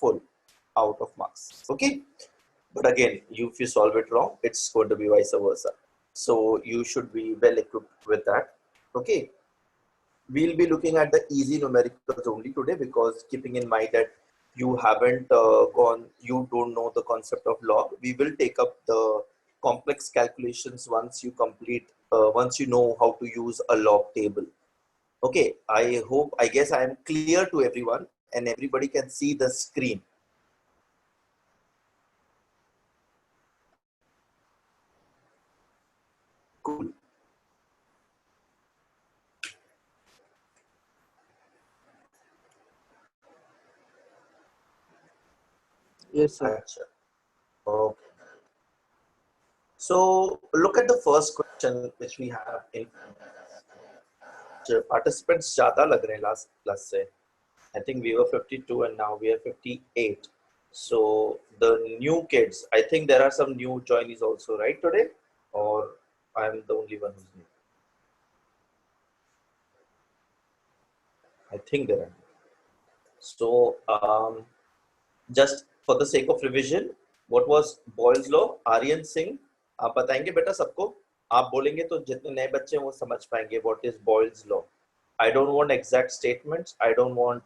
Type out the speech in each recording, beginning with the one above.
full out of marks. Okay, but again, if you solve it wrong, it's going to be vice versa. So you should be well equipped with that. Okay, we'll be looking at the easy numericals only today, because keeping in mind that you haven't you don't know the concept of log. We will take up the complex calculations once you complete, once you know how to use a log table. Okay, I guess I am clear to everyone and everybody can see the screen. Cool. Yes, sir. Achha. Okay. So look at the first question which we have in participants ज़्यादा लग रहे हैं last से. I think we were 52 and now we are 58. So the new kids, I think there are some new joinees also, right, today? Or I am the only one who's new? I think there are. So just for the sake of revision, what was Boyle's law? Aryan Singh, आप बताएंगे बेटा सबको? आप बोलेंगे तो जितने नए बच्चे हैं वो समझ पाएंगे what is Boyle's law. I don't want exact statements. I don't want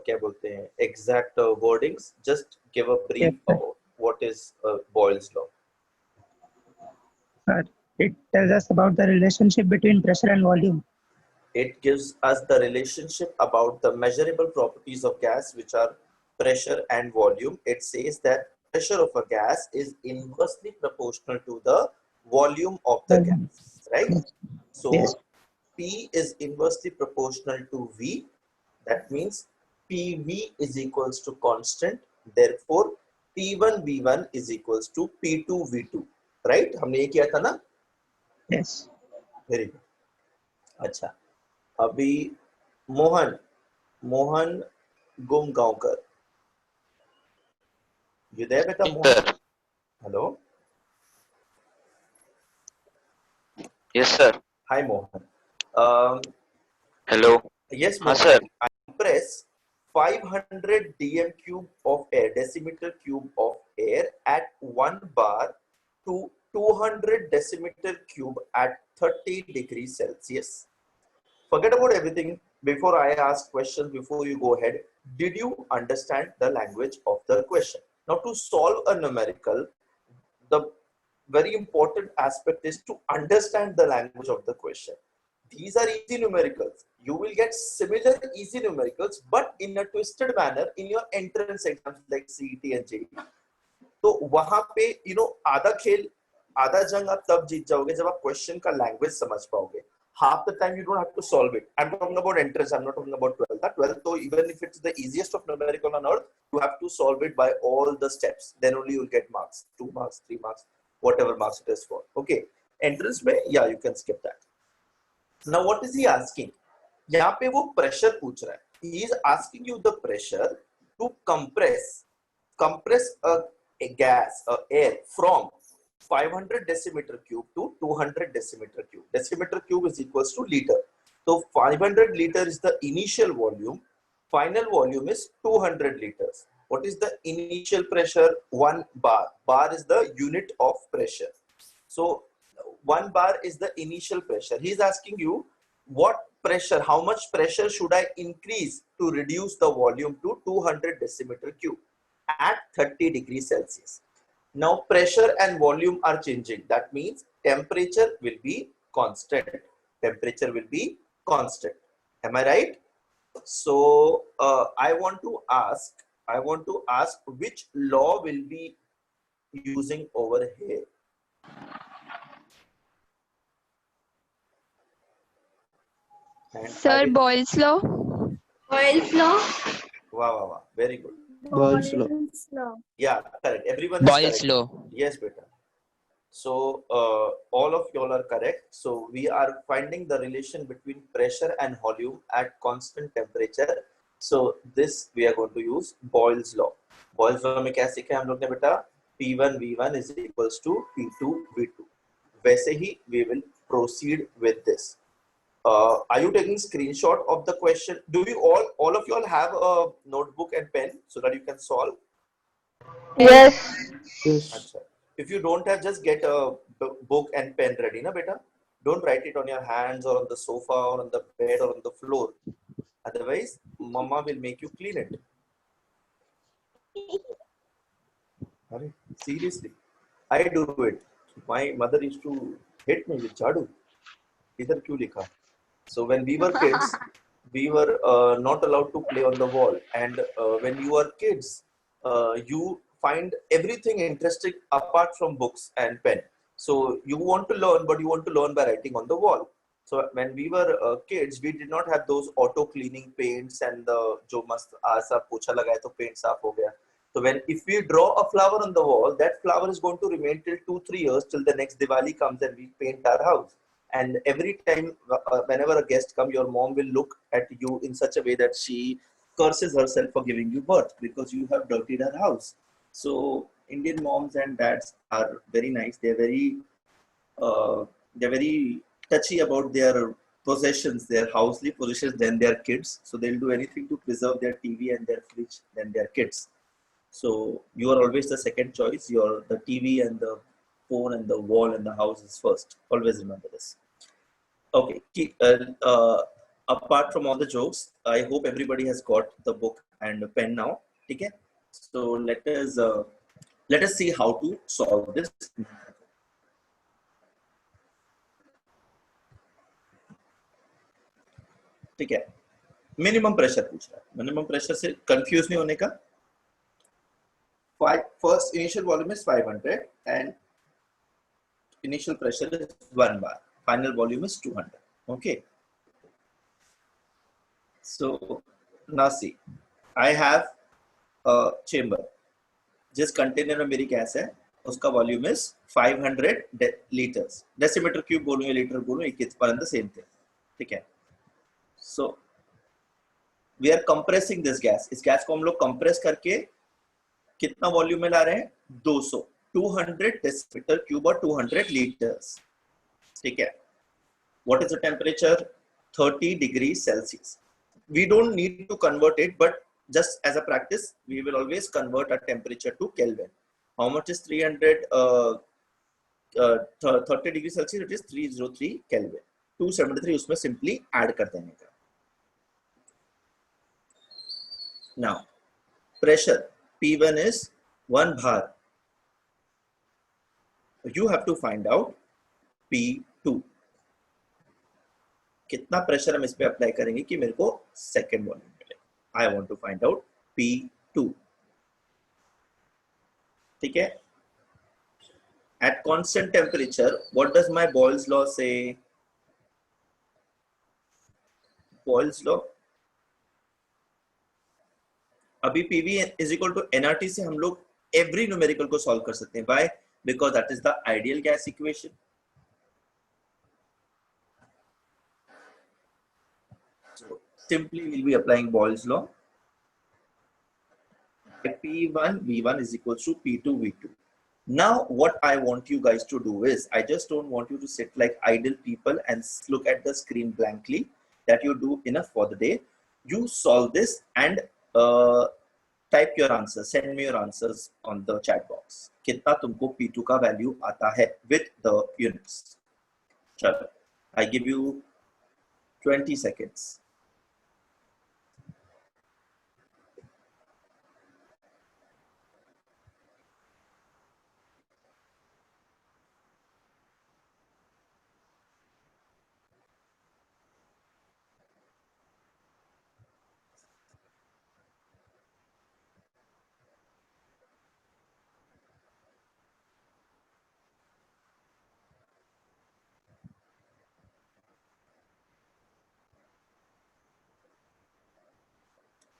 क्या बोलते हैं exact wordings. Just give a brief about what is Boyle's law. It tells us about the relationship between pressure and volume. It gives us the relationship about the measurable properties of gas, which are pressure and volume. It says that pressure of a gas is inversely proportional to the volume of the gas, right? So Yes. P is inversely proportional to V. That means PV is equals to constant. Therefore, P1 V1 is equals to P2 V2. Right? हमने ये किया था ना? Yes. Very good. अच्छा. अभी Mohan Gumgaonkar. You there, beta? Mohan? Hello. Yes, sir. Hi, Mohan. Hello. Yes, Mohan. sir. I compress 500 dm cube of air, decimeter cube of air at 1 bar to 200 decimeter cube at 30 degrees Celsius. Forget about everything. Before I ask questions, before you go ahead, did you understand the language of the question? Now, to solve a numerical, the very important aspect is to understand the language of the question. These are easy numericals. You will get similar easy numericals, but in a twisted manner in your entrance exams like CET and JEE. तो वहां पे आधा खेल आधा जंग आप तब जीत जाओगे जब आप क्वेश्चन का लैंग्वेज समझ पाओगे. Half the time you don't have to solve it. I'm talking about entrance. I'm not talking about 12th. 12th, so even if it's the easiest of numerical on earth, you have to solve it by all the steps. Then only you'll get marks. 2 marks, 3 marks, whatever marks it is for. Okay. Entrance में, yeah, you can skip that. Now, what is he asking? यहाँ पे वो pressure पूछ रहा है. He is asking you the pressure to compress a gas, air from 500 decimeter cube to 200 decimeter cube. Decimeter cube is equals to liter. So 500 liter is the initial volume. Final volume is 200 liters. What is the initial pressure? 1 bar. Bar is the unit of pressure. So 1 bar is the initial pressure. He is asking you what pressure, how much pressure should I increase to reduce the volume to 200 decimeter cube at 30 degrees Celsius. Now pressure and volume are changing. That means temperature will be constant. Temperature will be constant. Am I right? So I want to ask which law will be using over here. And Sir, Boyle's law. Boyle's law. Wow. Very good. Boyle's law. Yeah, correct. Everyone Boyle's is correct. law. Yes, beta. So all of y'all are correct. So we are finding the relation between pressure and volume at constant temperature. So this we are going to use Boyle's law. Boyle's law में क्या सीखा है हम लोग ने बेटा? P1 V1 is equals to P2 V2. वैसे ही we will proceed with this. Are you taking screenshot of the question? Do you all of you all have a notebook and pen so that you can solve? Yes. Yes. Acha. If you don't have, just get a book and pen ready, na beta. Don't write it on your hands or on the sofa or on the bed or on the floor. Otherwise, mama will make you clean it. Seriously, I do it. My mother used to hit me with jadu. Idhar kyun likha? So when we were kids, we were not allowed to play on the wall. And when you are kids, you find everything interesting apart from books and pen. So you want to learn, but you want to learn by writing on the wall. So when we were kids, we did not have those auto cleaning paints and the jo mast aasa pocha lagaya to paint saaf ho gaya. So when if we draw a flower on the wall, that flower is going to remain till 2-3 years till the next Diwali comes and we paint our house. And every time whenever a guest comes, your mom will look at you in such a way that she curses herself for giving you birth because you have dirtied her house. So Indian moms and dads are very nice. They're very touchy about their possessions, their housely possessions than their kids. So they'll do anything to preserve their TV and their fridge than their kids. So you are always the second choice. You're the TV and the phone and the wall and the house is first. Always remember this. Okay. Apart from all the jokes, I hope everybody has got the book and a pen now. Okay. So let us see how to solve this. ठीक है. Minimum pressure पूछ रहा है. Minimum pressure से confuse नहीं होने का. First initial volume is 500 and initial pressure is 1 bar. Final volume is 200. Okay. So now see, I have a chamber. जिस कंटेनर में मेरी गैस है उसका volume is 500 litres. Decimetre cube बोलूं या लीटर बोलूं, एक पर द सेम थिंग. ठीक है. So we are compressing this gas. इस गैस को हम लोग कंप्रेस करके कितना वॉल्यूम में ला रहे हैं? 200 डेसीमीटर क्यूब और 200 लीटर्स. ठीक है. What is the temperature? 30 degree Celsius. We don't need to convert it, but just as a practice, we will always convert our temperature to Kelvin. How much is 30 degree Celsius? It is 303 Kelvin. 273 उसमें simply add कर देने का. Now, pressure P1 is 1 bar. You have to find out P2. कितना pressure हम इस पे apply करेंगे कि मेरे को सेकेंड वॉल्यूम मिले. I want to find out P2. ठीक है. At constant temperature what does my Boyle's law से? बॉयल्स लॉ अभी PV is equal to nRT से हम लोग एवरी न्यूमेरिकल को सॉल्व कर सकते हैं. Why? Because that is the ideal gas equation. Simply we'll be applying Boyle's law. P1 V1 is equals to P2 V2. Now what I want you guys to do is, I just don't want you to sit like idle people and look at the screen blankly. That you do enough for the day. You solve this and type your answers. Send me your answers on the chat box. कितना तुमको P2 का value आता है with the units. चलो, I give you 20 seconds.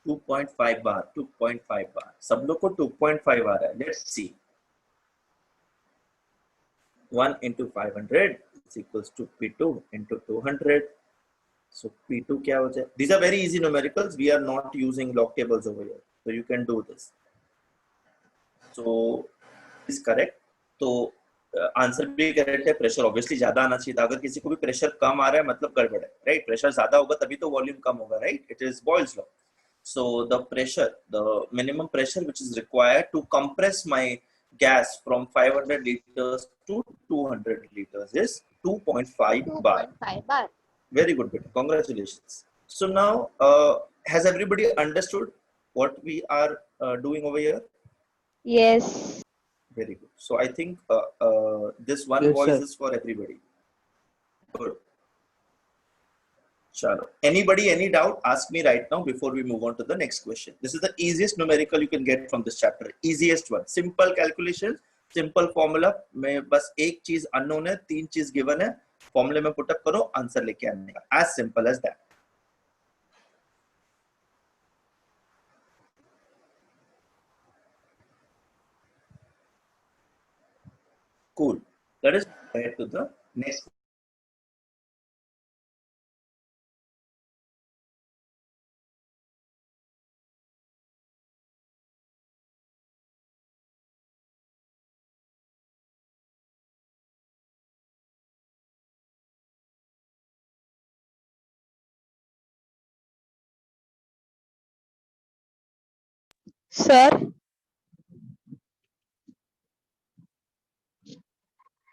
To 2.5 बार. 2.5 बार. सब लोग को 2.5 आ रहा है. Let's see. 1 into 500 is equals to P2 into 200. So P2 क्या हो जाए? These are very easy numericals. We are not using log tables over here, so you can do this. So is correct. तो answer भी correct है. Pressure obviously ज्यादा आना चाहिए था. अगर किसी को भी प्रेशर कम आ रहा है मतलब गड़बड़ है. राइट? प्रेशर ज्यादा होगा तभी तो वॉल्यूम कम होगा. Right? It is Boyle's law. So the pressure, the minimum pressure which is required to compress my gas from 500 liters to 200 liters is 2.5 bar. 2.5 bar. Very good, beta. Congratulations. So now, has everybody understood what we are doing over here? Yes. Very good. So I think this one Yes, voice sir. is for everybody. Good. Chalo. Anybody, any doubt? Ask me right now before we move on to the next question. This is the easiest numerical you can get from this chapter. Easiest one. Simple calculation, simple formula. में बस एक चीज unknown है, तीन चीज given है. Formula में put up करो, answer लेके आने का. As simple as that. Cool. Let us head to the next. Sir.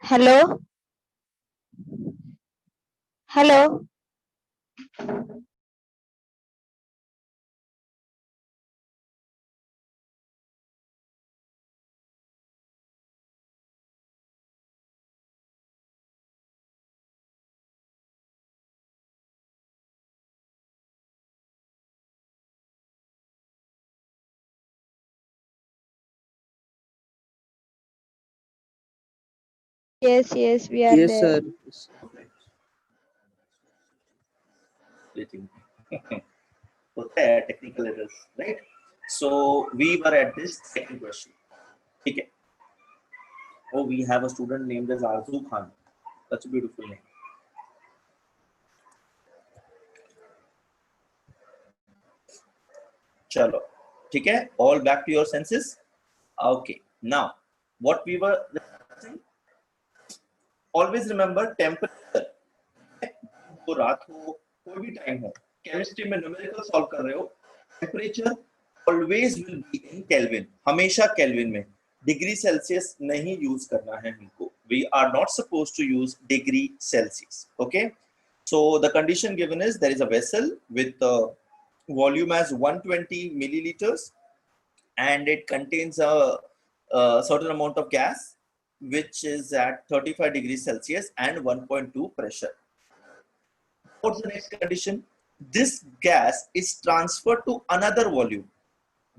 Hello. Hello. Yes, yes, we are Yes, there. sir. होता है technical errors, right? So we were at this second question. ठीक है. Oh, we have a student named as Arzu Khan. That's a beautiful name. चलो, ठीक है. All back to your senses. Okay. Now, what we were discussing. Always remember temperature. तो रात हो, कोई भी टाइम हो, केमिस्ट्री में न्यूमेरिकल सॉल्व कर रहे हो, temperature always will be in kelvin, हमेशा केल्विन में. डिग्री सेल्सियस नहीं यूज करना है हमको. We are not suppose to use degree Celsius. Okay. So the condition given is there is a vessel with volume as 120 milliliters and it contains a certain amount of gas which is at 35 degrees Celsius and 1.2 pressure. What's the next condition? This gas is transferred to another volume.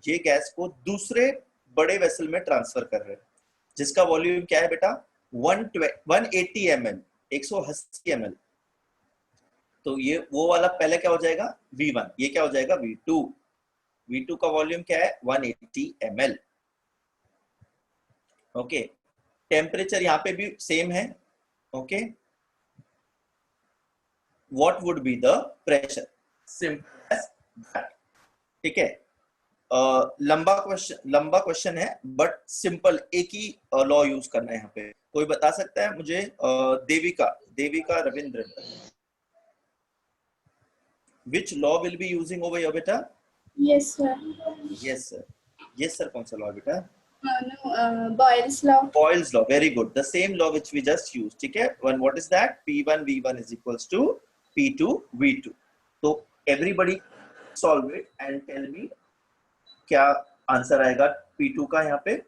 ये gas को दूसरे बड़े vessel में transfer कर रहे हैं जिसका volume क्या है बेटा? 180 ml, 180 ml. तो ये वो वाला पहले क्या हो जाएगा? V1. ये क्या हो जाएगा? V2. V2 का वॉल्यूम क्या है? 180 ml. ओके. टेम्परेचर यहाँ पे भी सेम है. Okay. What would be the pressure? Simple as that. ठीक है. लंबा क्वेश्चन है बट सिंपल एक ही लॉ यूज करना है यहाँ पे. कोई बता सकता है मुझे? Devika Ravindran. Which law will be using over here, beta? Yes, sir. Yes, sir. Yes, sir. कौन सा law beta? Boyle's law. Boyle's law. Very good. The same law which we just used. ठीक है. What is that? P1 V1 is equals to P2 V2. So everybody solve it and tell me क्या answer आएगा P2 का यहाँ पे.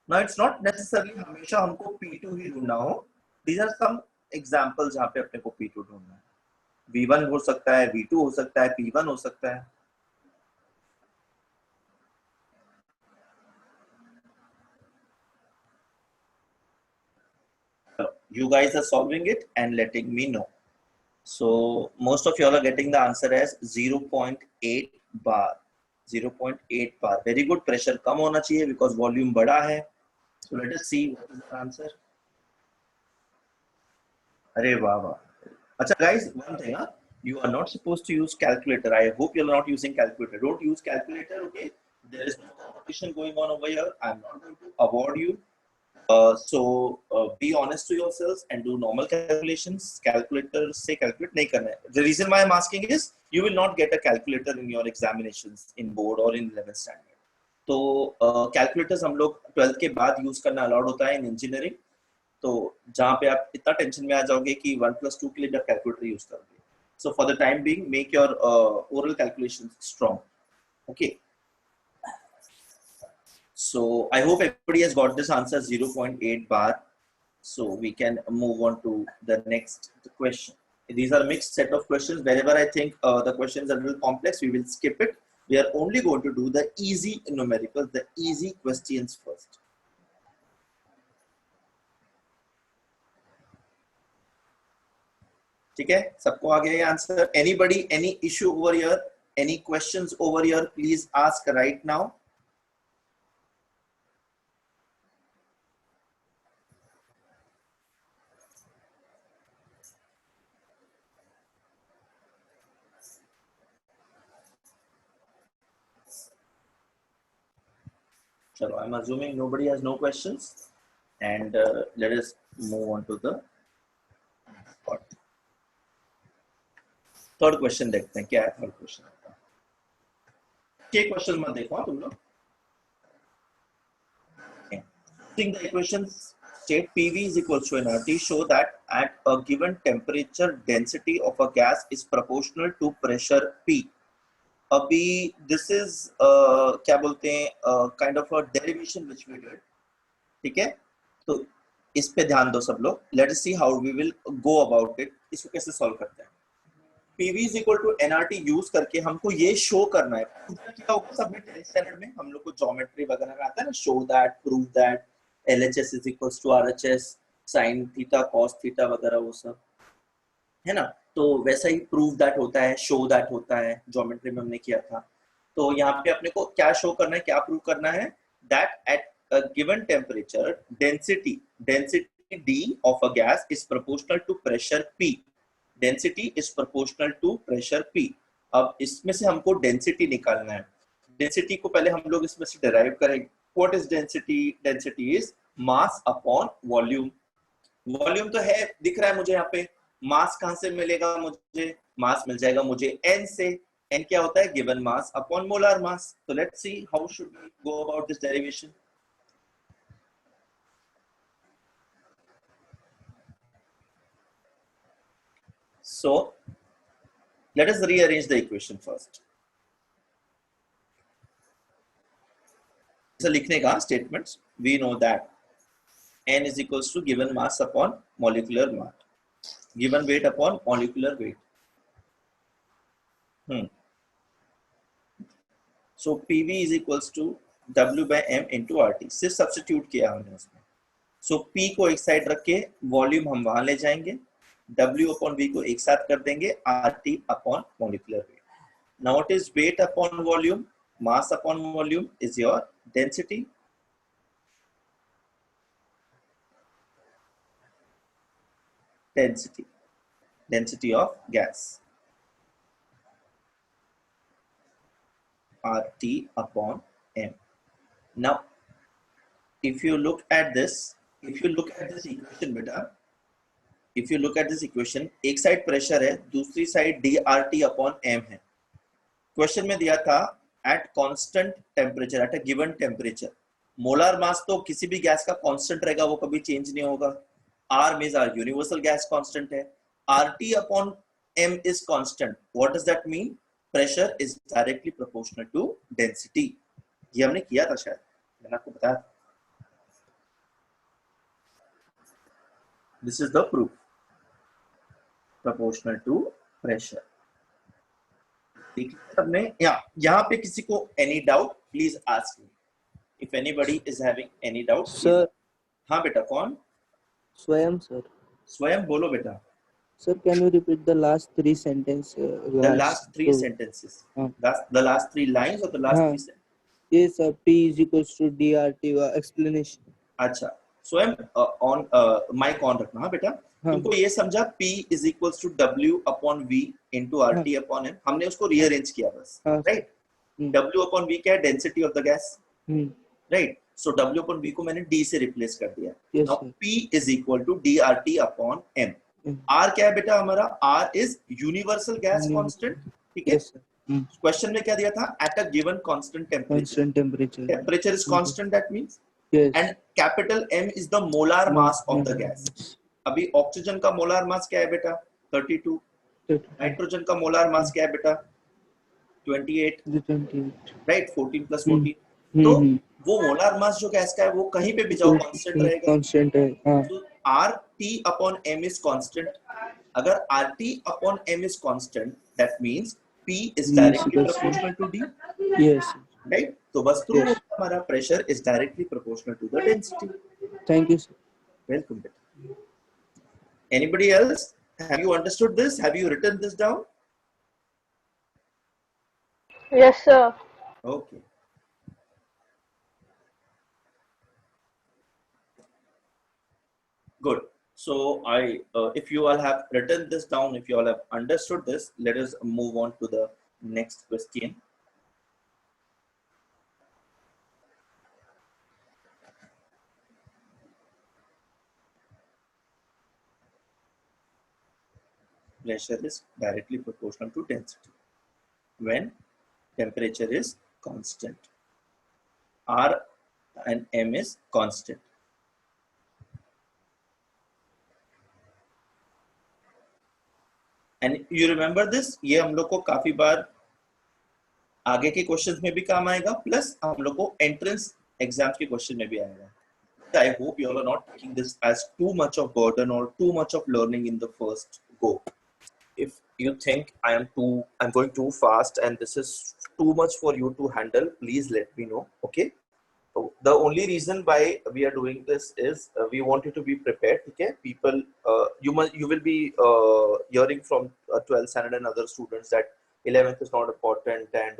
Now it's not necessarily हमेशा हमको P2 ही ढूंढना हो. These are some examples जहाँ पे अपने को P2 ढूंढना है. V1 हो सकता है, V2 हो सकता है, P1 हो सकता है. You guys are solving it and letting me know. So most of you all are getting the answer as 0.8 bar. 0.8 bar. Very good. Pressure कम होना चाहिए because volume बड़ा है. So let us see what is the answer. अरे वाह वाह. अच्छा guys, one thing, you are not supposed to use calculator. I hope you are not using calculator. Don't use calculator, okay? There is no competition going on over here. I am not going to award you. So be honest to yourselves and do normal calculations. Calculator से calculate नहीं करना है. The reason why I'm asking is you will not get a calculator in your examinations in board or in 11th standard. तो calculators हम लोग 12th के बाद use करना allowed होता है in engineering. तो जहाँ पे आप इतना टेंशन में आ जाओगे कि 1+2 के लिए भी आप calculator use करोगे. So for the time being, make your oral calculations strong. Okay. So I hope everybody has got this answer 0.8 bar. So we can move on to the next question. These are a mixed set of questions. Wherever I think the questions are a little complex, we will skip it. We are only going to do the easy numericals, the easy questions first. ठीक है, सबको आ गया ये answer? Anybody, any issue over here? Any questions over here? Please ask right now. So I'm assuming nobody has no questions, and let us move on to the third question. देखते हैं क्या है third question. के question मत देखो तुम लोग. Think the equations state PV is equal to nRT show that at a given temperature density of a gas is proportional to pressure P. अभी this is क्या बोलते हैं kind of a derivation which we did. ठीक है, तो इस पे ध्यान दो सब लोग. Let us see how we will go about it. इसको कैसे solve करते हैं. PV is equal to nRT use करके हमको ये शो करना है. क्या होगा सब में 10th स्टैंडर्ड में हम लोग को ज्योमेट्री वगैरह में आता है ना, show that, prove that, LHS is equals to RHS, sin theta cos theta वगैरह वो सब है ना. तो वैसा ही प्रूव दैट होता है, शो दैट होता है, ज्योमेट्री में हमने किया था. तो यहाँ पे अपने को क्या शो करना है, क्या प्रूव करना है, that at a given temperature density D of a gas is proportional to pressure P. Density is proportional to pressure P. अब इसमें से हमको डेंसिटी निकालना है. डेंसिटी को पहले हम लोग इसमें से डिराइव करेंगे. What is density? Density is mass upon volume. Volume तो है, दिख रहा है मुझे यहाँ पे. मास कहां से मिलेगा मुझे? मास मिल जाएगा मुझे n से. n क्या होता है? Given mass upon molar mass. तो let's see how should we go about this derivation. So let us rearrange the equation first. So लिखने का statements, we know that n is equals to given mass upon molecular mass, given weight upon molecular weight. So PV is equals to W by M into RT. सिर्फ substitute किया हमने उसमें. So P को एक side रख के volume हम वहां ले जाएंगे, W upon V को एक साथ कर देंगे, RT upon molecular weight. Now what is weight upon volume? Mass upon volume is your density. Density of gas. RT upon M. Now, if you look at this equation, beta, if you look at this equation, एक side pressure है, दूसरी side dRT upon M है. Question में दिया था at constant temperature, at a given temperature. Molar mass तो किसी भी गैस का कांस्टेंट रहेगा, वो कभी चेंज नहीं होगा. R means our universal gas constant है. RT upon M is constant. What does that mean? Pressure is directly proportional to density. ये हमने किया था शायद, मैंने आपको बताया. This is the proof. Proportional to pressure. सबने यहाँ पे किसी को any doubt, please ask me. If anybody is having any doubt, sir. हाँ बेटा, कौन? स्वयं सर. स्वयं बोलो बेटा. Sir, can you repeat the last three sentences? The last three sentences. The last three lines or the last three sentences? Yes, sir. P is equals to DRT explanation. अच्छा, स्वयं on mic on रखना हाँ बेटा. तुमको ये समझा P is equals to W upon V into RT upon M. हमने उसको rearrange किया बस, right? W upon V क्या है? Density of the gas, right? So W upon V को मैंने D से रिप्लेस कर दिया. Yes, Now sir. P is equal to DRT upon M. R क्या है बेटा हमारा? R is universal gas constant. ठीक है? Yes, sir. क्वेश्चन में क्या दिया था? At a given constant temperature. Constant temperature. Temperature is constant, that means. Yes. And capital M is the molar mass of the gas. अभी oxygen का molar mass क्या है बेटा? 32. नाइट्रोजन का मोलार मास क्या है बेटा? 28. 28. Right, 14 plus 14. तो वो मोलार मास जो गैस का है वो कहीं पे भी जाओ कांस्टेंट रहेगा. कांस्टेंट है. हाँ. तो RT upon M is constant. अगर RT upon M is constant, that means P is directly proportional to D. Yes. Right? तो बस तो हमारा pressure is directly proportional to the density. Thank you, sir. Welcome. Anybody else? Have you understood this? Have you written this down? Yes, sir. Okay. Good. So if you all have written this down, if you all have understood this, let us move on to the next question. Pressure is directly proportional to density when temperature is constant. R and M is constant. And you remember this? ये हम लोग को काफी बार आगे के questions में भी काम आएगा, प्लस हम लोग को एंट्रेंस एग्जाम्स के क्वेश्चन में भी आएगा. I hope you all are not taking this as too much of burden or too much of learning in the first go. If you think I'm going too fast and this is too much for you to handle, please let me know. Okay. So the only reason why we are doing this is we want you to be prepared. Okay. People, you will be hearing from 12th standard and other students that 11th is not important and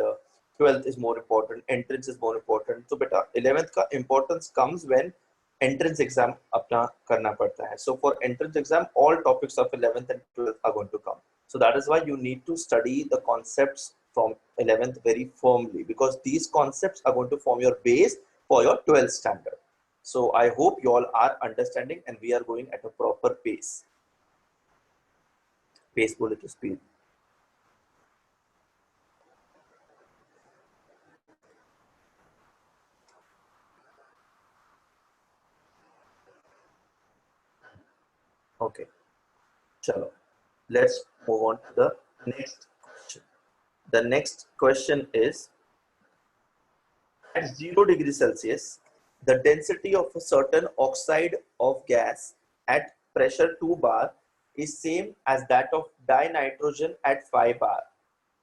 12th is more important. Entrance is more important. So beta 11th का importance comes when entrance exam अपना करना पड़ता है. So for entrance exam, all topics of 11th and 12th are going to come. So that is why you need to study the concepts from 11th very firmly, because these concepts are going to form your base for your 12th standard. So I hope you all are understanding and we are going at a proper pace. Pace बोले तो speed. Okay, chalo. Let's move on to the next question. The next question is, at 0 degrees Celsius, the density of a certain oxide of gas at pressure 2 bar is same as that of dinitrogen at 5 bar.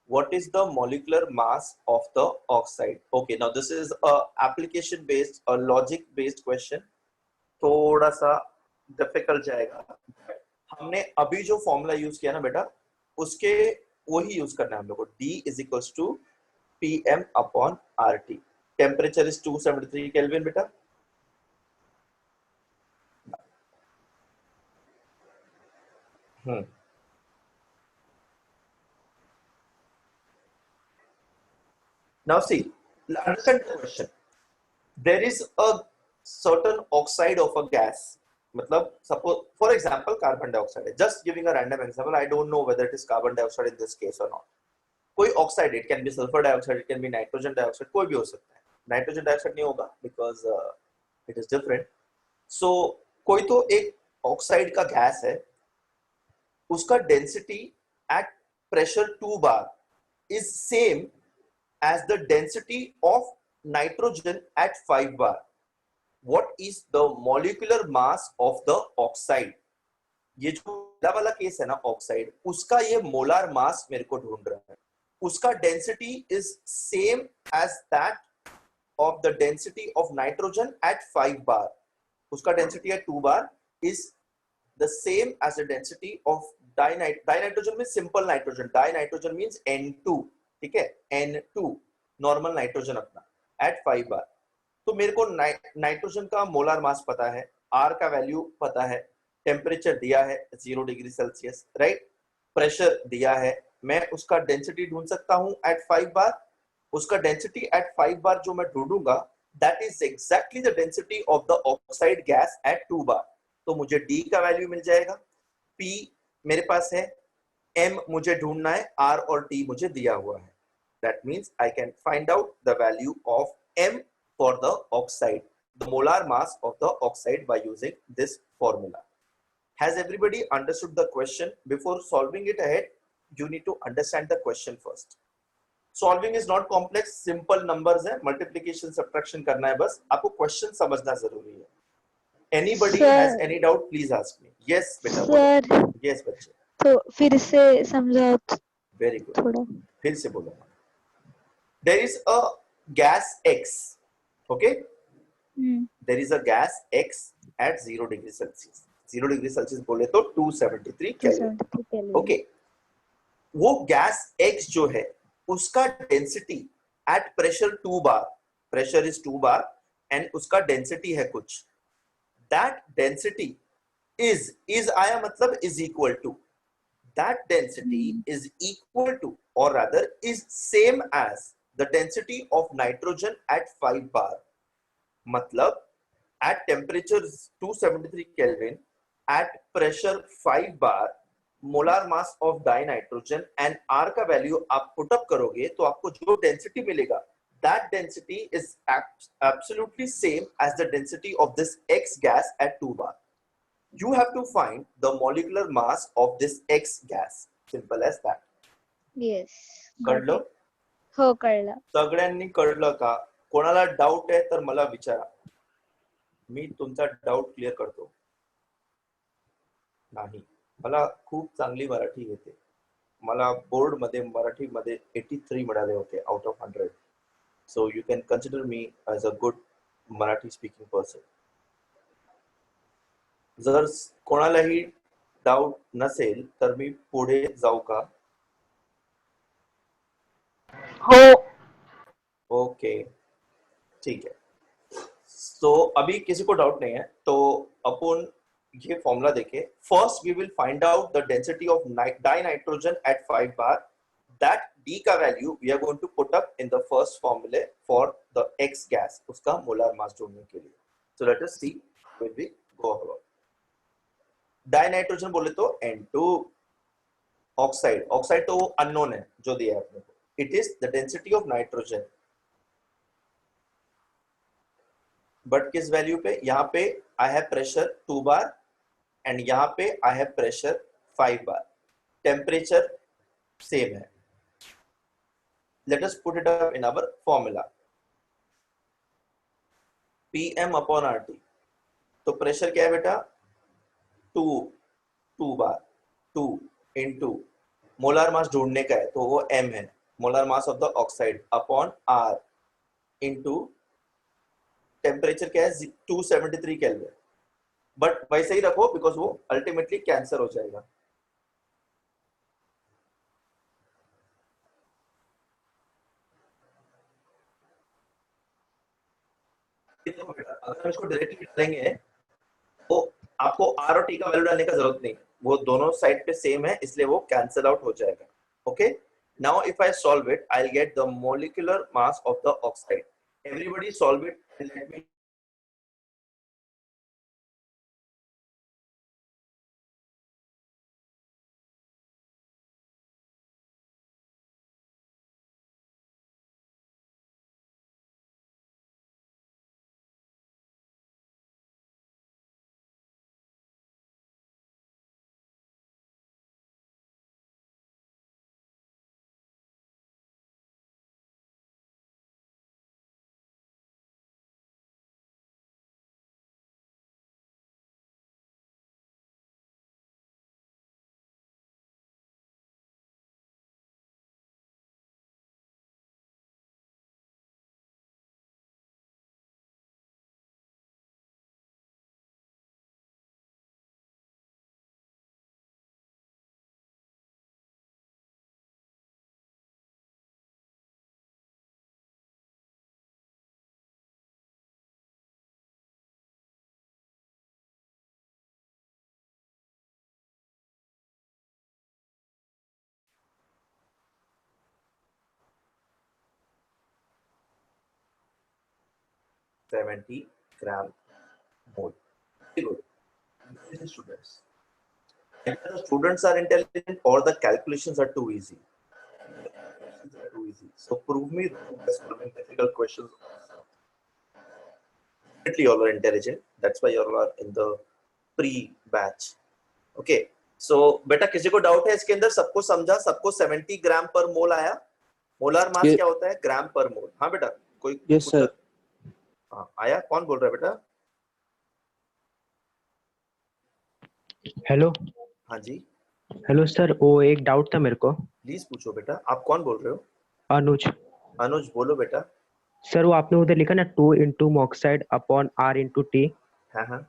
What is the molecular mass of the oxide? Okay, now this is a application based, a logic based question. थोड़ा सा difficult जाएगा. हमने अभी जो formula use किया ना बेटा, उसके वही यूज करना है हम लोग को. D is equals to PM upon RT. Temperature is 273 Kelvin बेटा. Now see, understand the question. There is a certain oxide of a gas. मतलब suppose, for example, carbon dioxide. Just giving a random example. I don't know whether it is carbon dioxide in this case or not. कोई oxide, it can be sulfur dioxide, it can be nitrogen dioxide, कोई भी हो सकता है. Nitrogen dioxide नहीं होगा because it is different. So कोई तो एक oxide का gas है, उसका density at pressure 2 bar is same as the density of nitrogen at 5 bar. What is the molecular mass of the oxide? ये जो पहला वाला केस है ना ऑक्साइड, उसका ये मोलार मास मेरे को ढूंढ रहा है. उसका density is same as that of the density of nitrogen at 5 bar. उसका density at 2 bar is the same as the density of dinitrogen में simple nitrogen. Dinitrogen means N2. ठीक है, N2 नॉर्मल नाइट्रोजन अपना at 5 bar. तो मेरे को nitrogen का molar mass पता है, R का वैल्यू पता है, टेम्परेचर दिया है 0 डिग्री सेल्सियस, राइट, प्रेशर दिया है. मैं उसका डेंसिटी ढूंढ सकता हूं एट 5 बार. उसका डेंसिटी एट 5 बार जो मैं ढूंढूंगा that is exactly the density of the oxide gas at 2 bar. तो मुझे D का वैल्यू मिल जाएगा, P मेरे पास है, M मुझे ढूंढना है, R और T मुझे दिया हुआ है. That means I can find out the value of M for the oxide, the molar mass of the oxide by using this formula. Has everybody understood the question? Before solving it ahead, you need to understand the question first. Solving is not complex, simple numbers है, multiplication subtraction करना है बस, आपको question समझना जरूरी है. Anybody Sir. has any doubt, please ask me. Yes बेटा. Sir. Yes बच्चे. तो फिर से समझाओ Very good. थोड़ा. फिर से बोलो. There is a gas X. Okay. There is a gas X at 0 degree Celsius. 0 degree Celsius बोले तो 273 Kelvin. Okay. वो गैस X जो है उसका density at pressure 2 bar, pressure is 2 bar and उसका डेंसिटी है कुछ, दैट डेंसिटी इज आया मतलब is equal to, that density is equal to और rather is same as the density of nitrogen at 5 bar. मतलब at temperature 273 kelvin at pressure 5 bar molar mass of dinitrogen and R का value आप put up करोगे तो आपको जो density मिलेगा, that density is absolutely same as the density of this X gas at 2 bar. You have to find the molecular mass of this X gas. Simple as that. Yes. कळलं? हो कळलं. सगळ्यांनी कळलं का? कोणाला डाऊट आहे तर मला विचारा, मी तुमचा डाऊट क्लिअर करतो. नाही, मला खूप चांगली मराठी येते. मला बोर्ड मध्ये मराठी मध्ये 83 मिळाले होते out of 100. So you can consider me as a good Marathi speaking person. जर कोणालाही डाऊट नसेल तर मी पुढे जाऊ का? हो. ओके, ठीक है. सो अभी किसी को डाउट नहीं है तो अपन ये फॉर्मूला देखें. First we will find out the density of dinitrogen at 5 bar. That D का value we are going to put up in the first फॉर्मूले फॉर द X गैस, उसका मोलर मास ढूंढने के लिए. So let us see when we go about. Dinitrogen बोले तो N2. Oxide, oxide तो unknown है जो दिया है अपने को. It is the density of nitrogen, but किस वैल्यू पे? यहाँ पे I have pressure 2 bar and यहाँ पे I have pressure 5 bar. Temperature same है. Let us put it up in our formula. Pm upon RT. तो प्रेशर क्या है बेटा? 2 बार 2 इनटू मोलर मास ढूंढने का है तो वो M है, molar mass of the oxide upon R into temperature क्या है? 273 केल्विन. बट वैसे ही रखो बिकॉज वो अल्टीमेटली कैंसर हो जाएगा. अगर हम इसको डायरेक्टली डालेंगे तो आपको R और T का वैल्यू डालने का जरूरत नहीं, वो दोनों साइड पे सेम है इसलिए वो कैंसल आउट हो जाएगा. Okay, now if I solve it I will get the molecular mass of the oxide. Everybody solve it and let me 70 gram mole. Very good. Students. Either the students are intelligent or the calculations are too easy. So prove me wrong by solving difficult questions. Definitely you all are intelligent. That's why you all are in the pre-batch. Okay. So बेटा किसी को doubt है इसके अंदर? सबको समझा? सबको 70 ग्राम पर मोल आया? मोलार मास क्या होता है? ग्राम पर मोल. हाँ बेटा कोई? Yes sir. हाँ आया. कौन बोल रहा है बेटा? हेलो. हाँ जी. हेलो सर, वो एक डाउट था मेरे को. प्लीज पूछो बेटा. आप कौन बोल रहे हो? अनुज. अनुज बोलो बेटा. सर वो आपने उधर लिखा ना 2 into m oxide upon R into T. हाँ हाँ.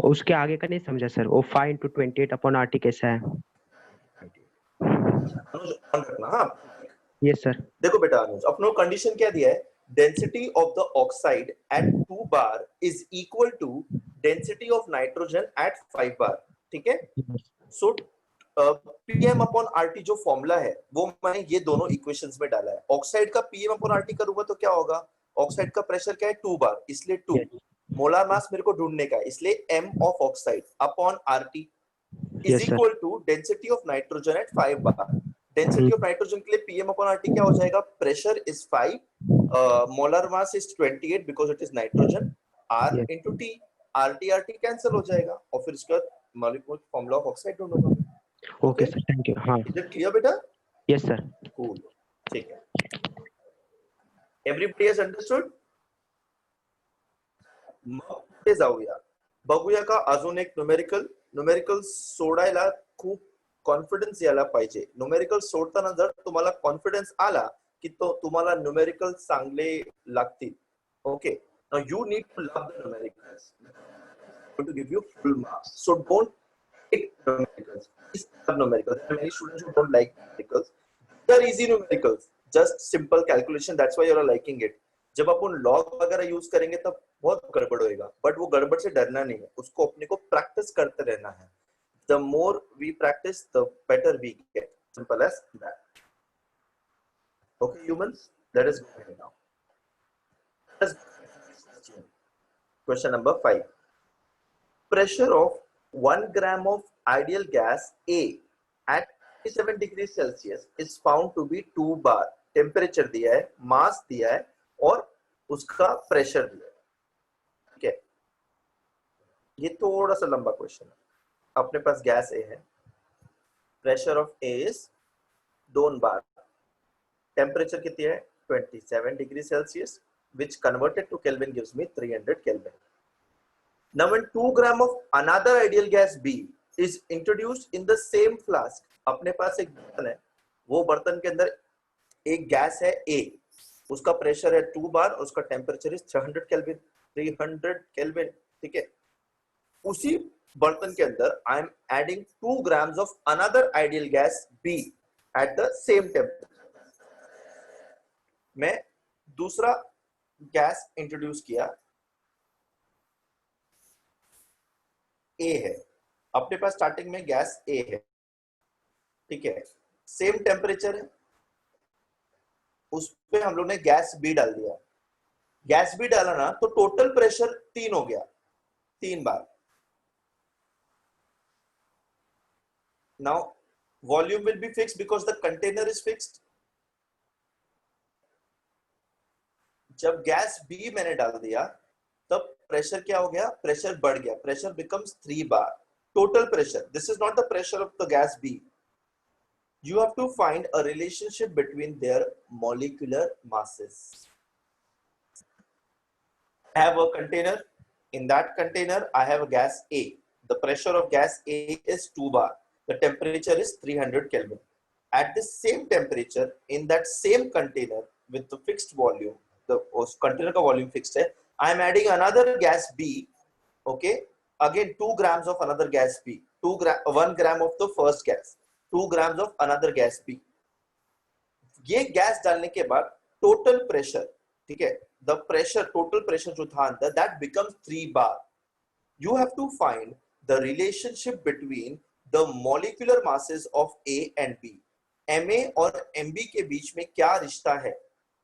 उसके आगे का नहीं समझा सर. वो 5 into 28 अपॉन RT कैसा है? अनुज ऑन रखना. हाँ यस सर. देखो बेटा अनुज, अपनों कंडीशन क्या दिया है? Density of the oxide at 2 bar is equal to density of nitrogen at 5 bar. ठीक है. सो पीएम अपॉन आरटी जो फॉर्मूला है वो मैंने ये दोनों इक्वेशंस में डाला है. ऑक्साइड का पीएम अपॉन आरटी करूंगा तो क्या होगा? ऑक्साइड का प्रेशर क्या है? 2 बार, इसलिए 2. मोलार मास मेरे को ढूंढने का है, इसलिए m of oxide upon RT is equal to density of nitrogen at 5 bar. Density of nitrogen के लिए पीएम अपॉन आरटी क्या हो जाएगा? Pressure is 5, molar mass is 28 because it is nitrogen. r into t, RT cancel हो जाएगा और फिर इसका मॉलिक्यूलर फॉर्मूला ऑफ ऑक्साइड ढूंढूंगा. Okay sir, thank you. हाँ. इज इट क्लियर बेटा? Yes sir. कूल. ठीक है. Everybody has understood? मग ते जाऊया. बघूया का अजून एक न्यूमेरिकल सोडायला खूप कॉन्फिडन्स यायला पाहिजे. न्यूमेरिकल सोडताना जर तुम्हाला कॉन्फिडन्स आला की तो तुम्हाला न्यूमेरिकल चांगले लागतील. Okay. Now you need to love the numericals. I'm going to give you full marks. So don't take numericals. Please love numericals. There are many students who don't like numericals. They are easy numericals. Just simple calculation. That's why you are liking it. जब अपन log वगैरह use करेंगे तब बहुत गड़बड़ होएगा. But वो गड़बड़ से डरना नहीं है. उसको अपने को प्रैक्टिस करते रहना है. The more we practice, the better we get. Simple as that. Okay, humans. Let us go ahead now. Question number 5. Pressure of 1 gram of ideal gas A at 57 degrees Celsius is found to be 2 bar. Temperature दिया है, मास दिया है और उसका pressure दिया है. ठीक है. ये थोड़ा सा लंबा क्वेश्चन है. अपने पास गैस ए है, pressure of A is 2 bar, temperature कितनी है? 27 degree Celsius, which converted to Kelvin gives me 300 Kelvin. Now when 2 gram of another ideal gas B is introduced in the same flask, अपने पास एक बर्तन है, वो बर्तन के अंदर एक गैस है A, उसका प्रेशर है 2 बार और उसका टेम्परेचर इज 300 केल्विन. 300 केल्विन. ठीक है. उसी बर्तन के अंदर I am adding 2 grams of another ideal gas B at the same temperature. मैं दूसरा गैस इंट्रोड्यूस किया, ए है. अपने पास स्टार्टिंग में गैस ए है. ठीक है. सेम टेम्परेचर है, उस पे हम लोग ने गैस बी डाल दिया. गैस बी डाला ना तो टोटल प्रेशर 3 हो गया, 3 bar. Now volume will be fixed because the container is fixed. जब गैस बी मैंने डाल दिया तब प्रेशर क्या हो गया? प्रेशर बढ़ गया. Pressure becomes 3 bar. Total pressure. This is not the pressure of the gas B. You have to find a relationship between their molecular masses. I have a container. In that container, I have a gas A. The pressure of gas A is 2 bar. The temperature is 300 Kelvin. At the same temperature, in that same container with the fixed volume, the container का volume fixed है, I am adding another gas B. Okay, again 2 grams of another gas B. 1 gram of the first gas. 2 grams of another gas B. ये gas डालने के बाद total pressure, ठीक है, the pressure, total pressure जो था अंदर, that becomes 3 bar. You have to find the relationship between the molecular masses of A and B. Ma और Mb के बीच में क्या रिश्ता है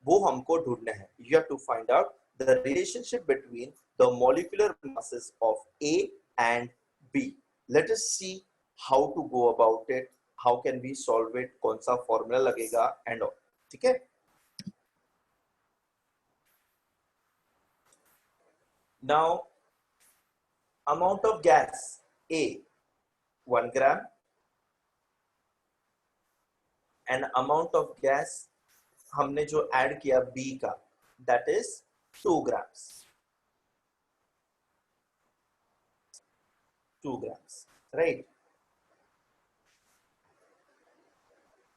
वो हमको ढूंढना है. You have to find out the relationship between the molecular masses of A and B. Let us see how to go about it. How can we solve it? कौन सा formula लगेगा and all. ठीक है? Now, amount of gas A 1 gram and amount of gas हमने जो add किया B का that is 2 grams. 2 grams, right?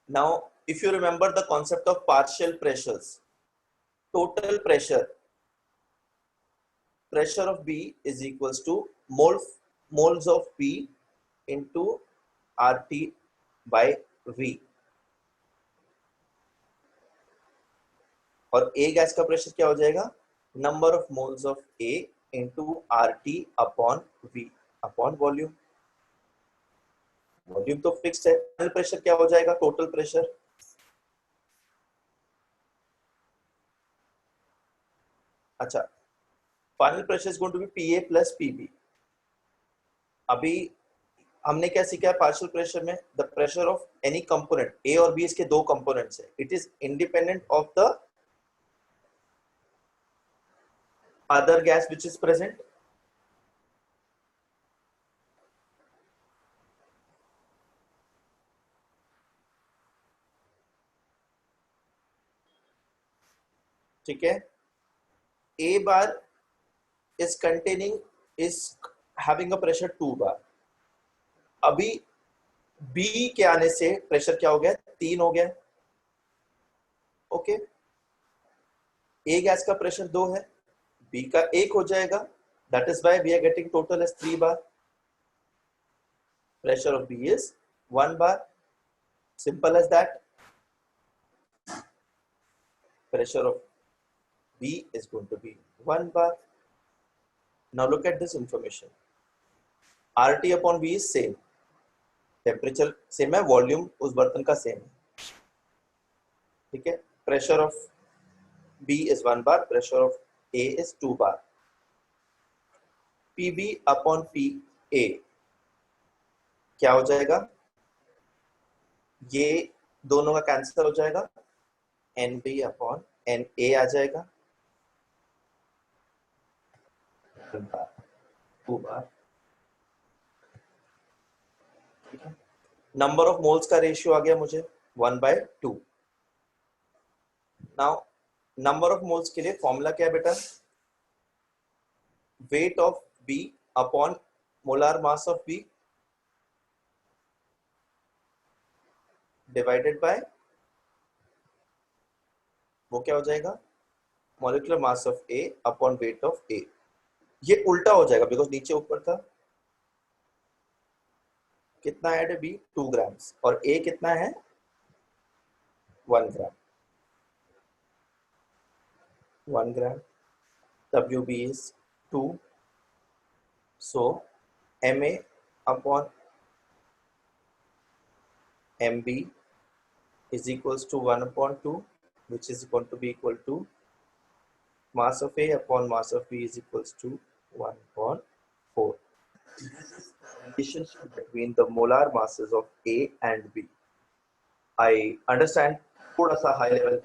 Now, if you remember the concept of partial pressures, total pressure of B is equals to moles of B into RT by V. और A gas का pressure क्या हो जाएगा? Number of moles of A into RT upon V upon volume. Volume तो fixed है. Final pressure क्या हो जाएगा? Total pressure. अच्छा, final pressure is going to be PA plus PB. अभी हमने क्या सीखा है पार्शियल प्रेशर में? The pressure of any component. A और B इसके दो कंपोनेंट्स है. It is independent of the other gas which is present. ठीक है. A bar is having a pressure 2 bar. अभी B के आने से प्रेशर क्या हो गया? 3 हो गया. ओके. A गैस का प्रेशर 2 है, B का 1 हो जाएगा. That is why we are getting total as 3 bar. Pressure of B is 1 bar. Simple as that. Pressure of B is going to be 1 bar. Now look at this information. RT upon V is same. Temperature same है, volume उस बर्तन का same है. ठीक है. Pressure of B is 1 bar. Pressure of A is 2 bar. PB upon PA क्या हो जाएगा? ये दोनों का कैंसिल हो जाएगा. NB upon NA आ जाएगा. 2 बार. नंबर ऑफ मोल्स का रेशियो आ गया मुझे 1/2. नाउ नंबर ऑफ मोल्स के लिए फॉर्मूला क्या है बेटा? Weight of B upon molar mass of B divided by वो क्या हो जाएगा? Molecular mass of A upon weight of A. ये उल्टा हो जाएगा बिकॉज नीचे ऊपर था. कितना ऐड है? बी 2 ग्राम्स और ए कितना है? 1 ग्राम. 1 ग्राम. WB is 2. So MA upon MB is equals to 1/2, which is going to be equal to mass of A upon mass of B is equals to 1/4. Relationship between the molar masses of A and B. I understand थोड़ा सा high level.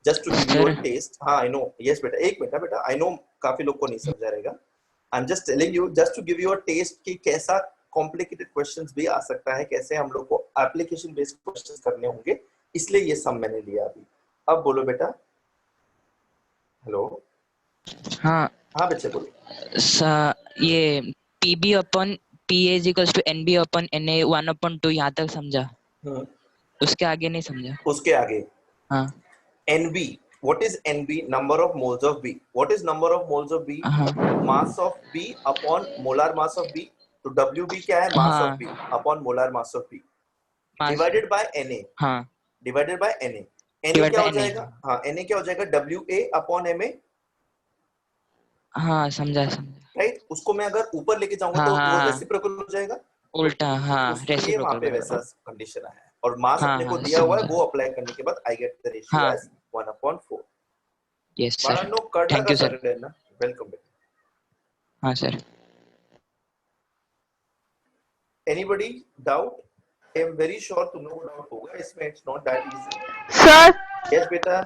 Just to give you a taste. हाँ, I know. Yes बेटा, एक minute बेटा. I know काफी लोग को नहीं समझा रहेगा. I'm just telling you, just to give you a taste कि कैसा complicated questions भी आ सकता है, कैसे हम लोग को application based questions करने होंगे. इसलिए ये सब मैंने लिया अभी. अब बोलो बेटा. हेलो. हाँ बच्चे बोलो. ये PB upon PA is equals to NB upon NA 1/2 यहाँ तक समझा. उसके आगे नहीं समझा. उसके आगे. हाँ. NB. What is NB? Number of moles of B. What is number of moles of B? Mass of B upon molar mass of B. तो WB क्या है? Mass of B upon molar mass of B. Divided by NA. हाँ. Divided by NA. NA क्या हो जाएगा? हाँ, NA क्या हो जाएगा? WA upon MA. हाँ, समझा. राइट. उसको मैं अगर ऊपर लेके जाऊंगा तो वो रेसिप्रोकल हो जाएगा. उल्टा. हाँ, रेसिप्रोकल. वहाँ पे वैसा कंडीशन आया है और मास अपने को दिया हुआ है, वो अप्लाई करने के बाद I get the ratio as 1/4. Yes, sir. बाळांनो कळलं Thank का you, sir. सगळे ना? वेलकम. हाँ sir. Anybody doubt? I am very sure तुम लोगों को डाउट होगा इसमें. It's not that easy. Sir, Yes बेटा.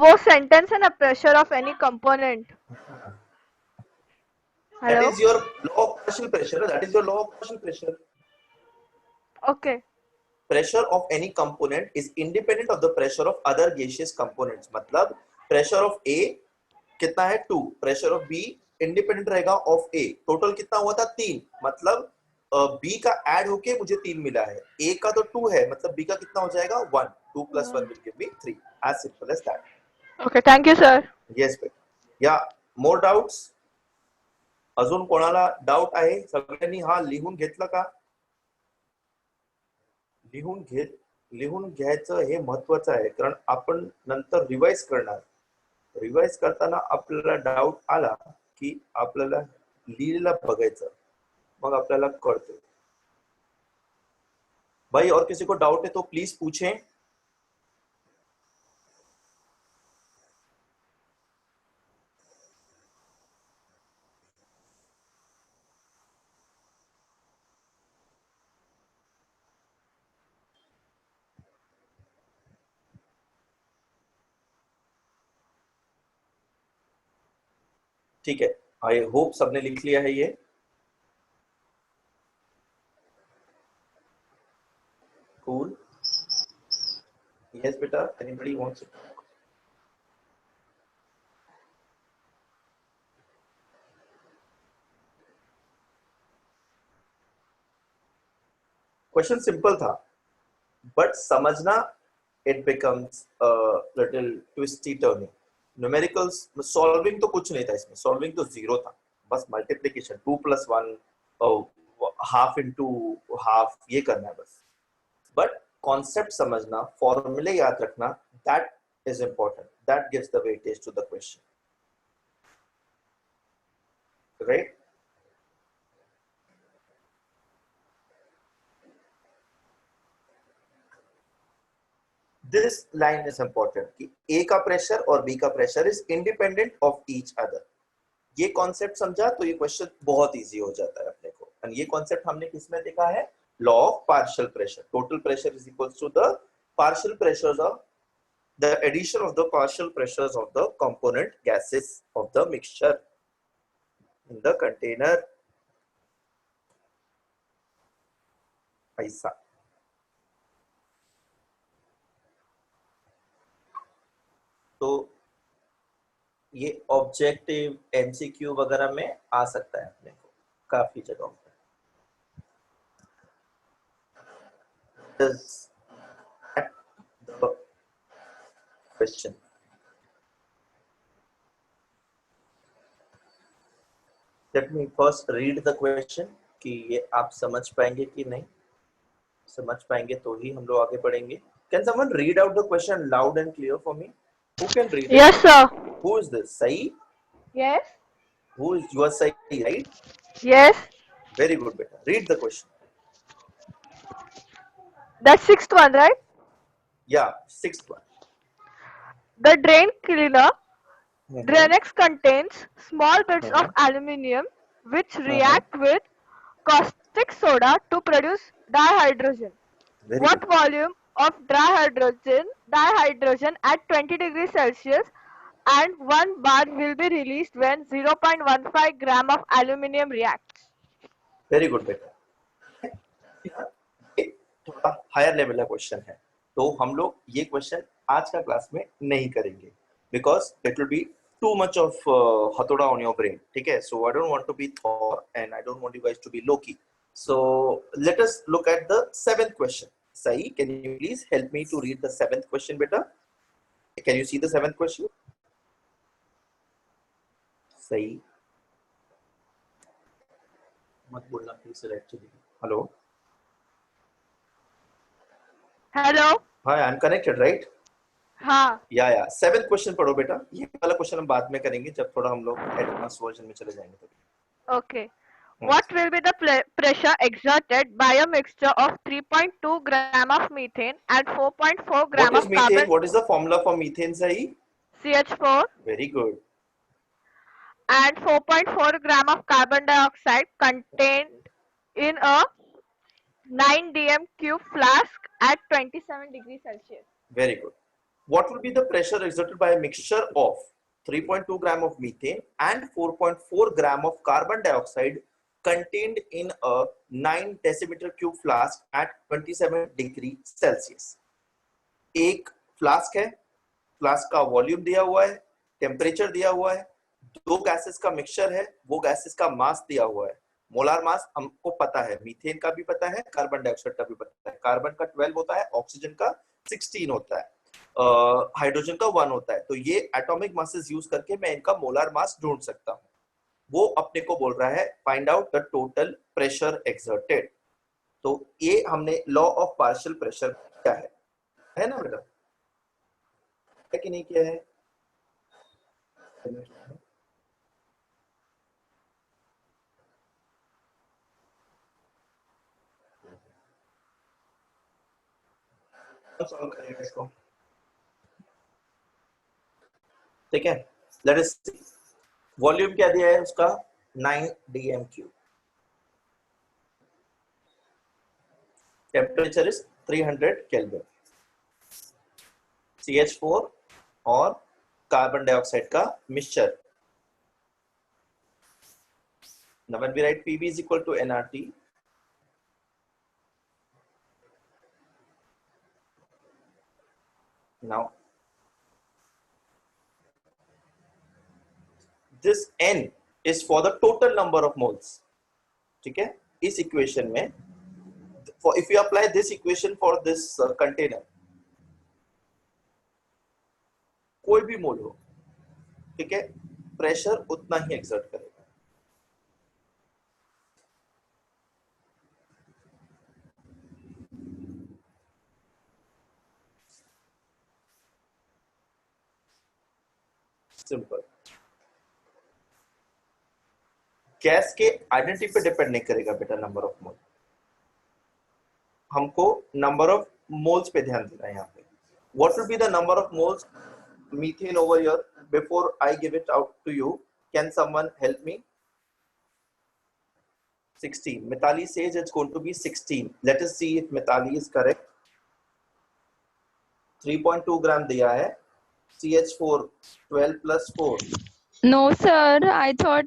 वो sentence है ना pressure of any component. That Hello. is your law of partial pressure. That is your law of partial pressure. Okay. Pressure of any component is independent of the pressure of other gaseous components. मतलब pressure of A कितना है 2, pressure of B independent रहेगा of A. Total कितना हुआ था 3. मतलब B का add होके मुझे 3 मिला है. A का तो 2 है, मतलब B का कितना हो जाएगा 1. 2 plus 1 will give me 3. As simple as that. Okay. Thank you, sir. Yes, बेटा. Yeah. More doubts? अजून कोणाला डाऊट आहे? सगळ्यांनी हा लिहून घेतलं का? लिहून घ्यायचं हे महत्वाचं आहे, कारण आपण नंतर रिवाइज करणार. रिवाइज करताना आपल्याला डाऊट आला की आपल्याला लिहिलेला बघायचं, मग आपल्याला कळतं. भाई और किसी को डाउट है तो प्लीज पूछें. ठीक है, आई होप सबने लिख लिया है ये. कूल. यस बेटा, anybody wants to? Question simple था, बट समझना it becomes little twisty turning. Numericals solving तो कुछ नहीं था इसमें, सॉल्विंग तो 0 था, बस मल्टीप्लिकेशन 2 + 1 हाफ इनटू हाफ ये करना है बस. बट कॉन्सेप्ट समझना, फॉर्मूले याद रखना, that is important. That gives the weightage to the question, right? This line is important कि A का प्रेशर और B का प्रेशर is independent of each other. ये कॉन्सेप्ट समझा तो ये क्वेश्चन बहुत इजी हो जाता है अपने को. और ये कॉन्सेप्ट हमने किसमें देखा है? Law of partial pressure. Total pressure is equals to the partial pressures of the addition of the partial pressures of the component gases of the mixture in the container. ऐसा. तो ये ऑब्जेक्टिव एमसीक्यू वगैरह में आ सकता है अपने को काफी जगहों पे. Question let me first read the question कि ये आप समझ पाएंगे कि नहीं. समझ पाएंगे तो ही हम लोग आगे बढ़ेंगे. Can someone read out the question loud and clear for me? Who can read it? Yes, sir. Who is this? Sai? Yes. Who is your Sai, right? Yes. Very good, beta. Read the question. That's sixth one, right? Yeah, sixth one. The drain cleaner Dranex contains small bits of aluminium which react with caustic soda to produce dihydrogen. Very What good. volume of dihydrogen at 20 degrees Celsius and 1 bar will be released when 0.15 gram of aluminium reacts? Very good, beta. ये थोड़ा higher level का question है, तो हम लोग ये question आज का क्लास में नहीं करेंगे because it will be too much of hatoda on your brain. ठीक है? So I don't want to be Thor and I don't want you guys to be Loki. So let us look at the 7th question. Sai, can you please help me to read the 7th question, beta? Can you see the 7th question? Sai. मत बोलना please actually. Hello. Hello? Hi, I'm connected, right? हाँ. या 7th question पढ़ो बेटा. ये वाला question हम बाद में करेंगे जब थोड़ा हम लोग एडवांस वर्जन में चले जाएंगे तभी. Okay. What will be the pressure exerted by a mixture of 3.2 gram of methane and 4.4 gram What is of methane? carbon? What is the formula for methane, Sai? CH4, Very good. and 4.4 gram of carbon dioxide contained in a 9 dm cube flask at 27 degrees Celsius. Very good. What will be the pressure exerted by a mixture of 3.2 gram of methane and 4.4 gram of carbon dioxide contained in a 9 decimeter cube flask at 27 degree Celsius? एक flask है, flask का volume दिया हुआ है, temperature दिया हुआ है, दो गैसेस का मिक्सचर है, वो गैसेस का मास दिया हुआ है. मोलार मास हमको पता है, मीथेन का भी पता है, कार्बन डाइऑक्साइड का भी पता है. कार्बन का 12 होता है, ऑक्सीजन का 16 होता है, हाइड्रोजन का 1 होता है. तो ये एटॉमिक मासेस यूज करके मैं इनका मोलार मास ढूंढ सकता हूँ. वो अपने को बोल रहा है find out the total pressure exerted. तो ये हमने लॉ ऑफ पार्शियल प्रेशर क्या है ना बेटा, है कि नहीं किया है? सॉल्व करेगा इसको, ठीक है. लेट अस सी. वॉल्यूम क्या दिया है उसका? 9 dm cube. Temperature is 300 kelvin. CH4 और कार्बन डाइऑक्साइड का mixture. Now when we write PV is equal to nRT, now this n is for the total number of moles. ठीक है, इस equation में if you apply this equation for this container, कोई भी मोल हो, ठीक है, प्रेशर उतना ही एक्सर्ट करेगा. सिंपल. गैस के आइडेंटिटी पे डिपेंड नहीं करेगा बेटा नंबर ऑफ मोल, हमको नंबर ऑफ मोल्स पे ध्यान देना है यहाँ पे. What will be the number of moles methane over here before I give it out to you? Can someone help me? 16. Mitali says it's going to be 16. Let us see if Mitali is correct. 3.2 gram दिया है. CH4 12 plus 4. No, sir. I thought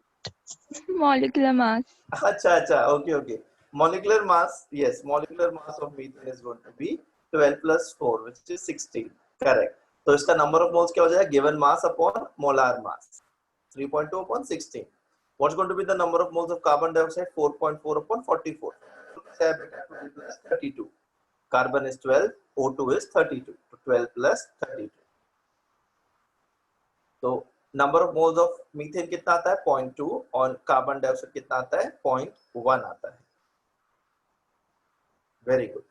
molecular mass. अच्छा, okay. Molecular mass, yes, molecular mass of methane is going to be 12 plus 4, which is 16. Correct. तो इसका number of moles क्या हो जाएगा? Given mass upon molar mass. 3.2 upon 16. What's going to be the number of moles of carbon dioxide? 4.4 upon 44. 12 plus 32. Carbon is 12, O2 is 32. 12 plus 32. तो number of moles of methane कितना आता है? 0.2. और carbon dioxide कितना आता है? 0.1 आता है. Very good.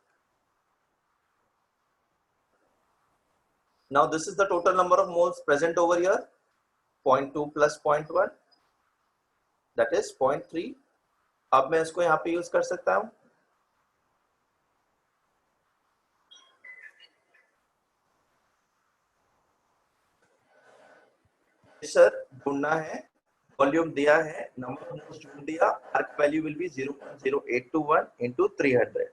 Now this is the total number of moles present over here. 0.2 plus 0.1 that is 0.3. अब मैं इसको यहाँ पे यूज कर सकता हूँ. सर ढूंढना है, वॉल्यूम दिया है, नंबर ऑफ मोल्स ढूंढ दिया, arc value will be 0.0821 into 300.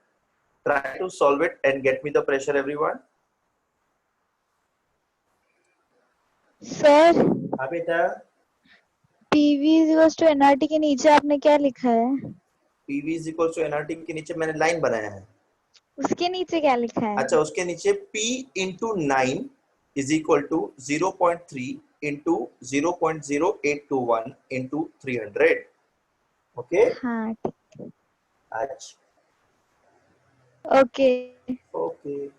Try to solve it and get me the pressure, everyone. Sir हाँ बेटा. PV is equals to nRT के नीचे आपने क्या लिखा है? PV is equals to nRT के नीचे मैंने लाइन बनाया है. उसके नीचे क्या लिखा है? अच्छा, उसके नीचे P into 9 is equal to 0.3 into 0.0821 into 300. Okay? हाँ ठीक है. अच्छा. Okay. Okay.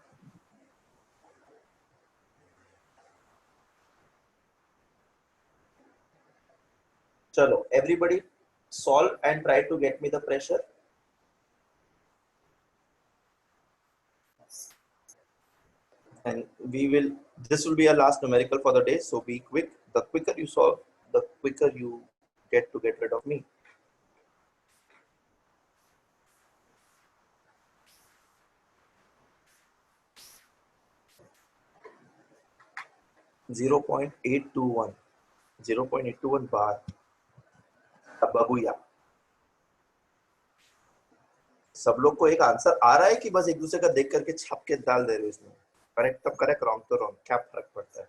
चलो, everybody solve and try to get me the pressure. And this will be our last numerical for the day, so be quick. The quicker you solve, the quicker you get rid of me. 0.821 0.821 बार बबूया। सब लोग को एक answer आ रहा है कि बस एक दूसरे का देख करके छाप के डाल दे रहे हो इसमें? करेक्ट तो करेक्ट, रॉन्ग तो रॉन्ग, क्या फर्क पड़ता है?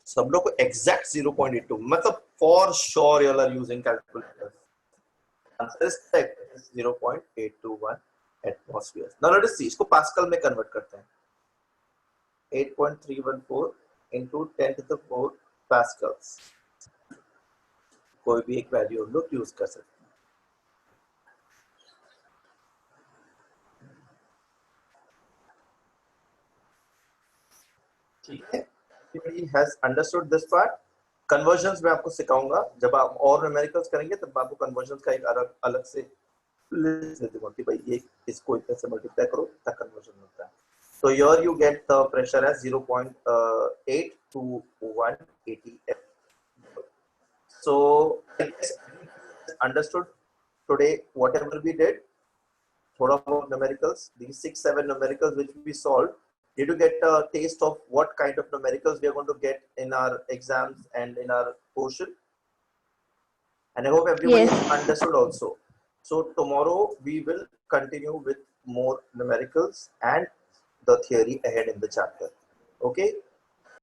सब लोग को एग्जैक्ट 0.82, मतलब for sure you are using calculator. Answer is correct, 0.821 atmosphere. Now let us see, इसको पास्कल में कन्वर्ट करते हैं। 8.314 into 10 to the 4 पास्कल्स। कोई भी एक वैल्यू हम लोग यूज कर सकते हैं। ठीक है, everybody has understood this part. Conversions में आपको सिखाऊंगा, जब आप और न्यूमेरिकल्स करेंगे तब आपको कन्वर्जन्स का एक अलग से लिस्ट दे दूंगा कि भाई ये इसको इतने से मल्टीप्लाई करो तब कन्वर्जन होता है। So here you get the pressure as 0.8 to 180 F. So I guess understood today whatever we did. Thoda about numericals, these 6-7 numericals which we solved. Did you get a taste of what kind of numericals we are going to get in our exams and in our portion? And I hope everybody Yes. understood also. So tomorrow we will continue with more numericals and the theory ahead in the chapter. Okay.